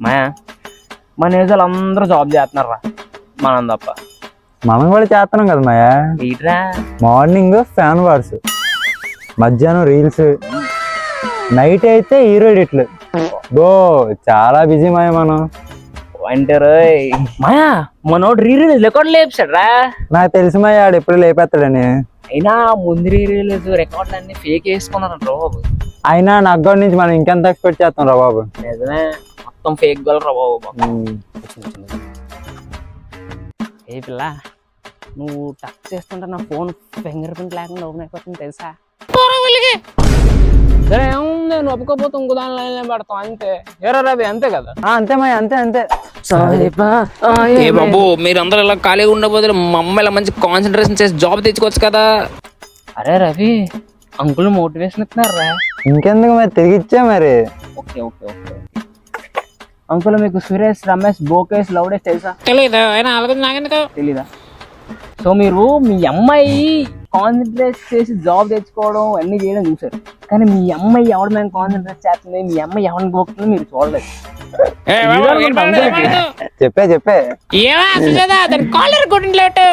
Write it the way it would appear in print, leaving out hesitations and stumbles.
మాయా మన ఏజాలు అందరూ జాబ్ చేస్తున్నారా మనం తప్ప. మనం కూడా చేస్తున్నాం కదా మాయా. ఏంట్రా మార్నింగ్ ఫ్యాన్ వార్స్, మధ్యాహ్నం రీల్స్, నైట్ అయితే హీరో ఎడిట్లు. బో చాలా బిజీ మాయా మనం. అంటారు మాయా మనోడు రీరిలీజ్ రికార్డు లేపాడు రా. నాకు తెలిసి మాయా ఆడు ఎప్పుడు లేపేస్తాడని. అయినా ముందు రీరిలీజ్ రికార్డులు అన్ని ఫేక్ వేసుకున్నారంట బాబు. అయినా నా అగ్గడి నుంచి మనం ఇంకెంత ఎక్స్పెక్ట్ చేస్తాం రా బాబు. నిజమే, మొత్తం ఫేక్ గోల్ రా బాబు. ఏ పిల్ల, నువ్వు టచ్ చేస్తుంటే నా ఫోన్ ఫింగర్ ప్రింట్ లేకుండా ఓపెన్ అయిపోతుంది తెలుసా? సరే ఏముంది, నువ్వు ఒప్పుకోపోతే ఇంకో దాని లైన్లో పెడతాం అంతే. ఎరా రవి అంతే కదా? అంతే మాయా, అంతే అంతే. ఏ బాబు మీరు అందరూ ఇలా ఖాళీగా ఉండబోదు మా అమ్మాయి ఇలా మంచి కాన్సన్ట్రేషన్ చేసి జాబ్ తెచ్చుకోవచ్చు కదా. అరే రవి, అంకుల్ మోటివేషన్ ఇస్తున్నారా? ఇంకెందుకు మరి తిరిగిచ్చా మరి. ఓకే ఓకే ఓకే అంకుల్, మీకు సురేష్, రమేష్, బోకేష్, లౌడేష్ తెలుసా? తెలియదు, అయినా అలాగే నాకెందుకు తెలీదా? సో మీరు మీ అమ్మాయి కాన్సన్ట్రేట్ చేసి జాబ్ తెచ్చుకోవడం అన్ని చేయడం చూసారు, కానీ మీ అమ్మాయి ఎవరి మీద కాన్సన్ట్రేట్ చేస్తుంది, మీ అమ్మాయి ఎవరిని పోతుంది మీరు చూడలేదు. చెప్పే ఏమో కాలర్ కొట్టిన లేటు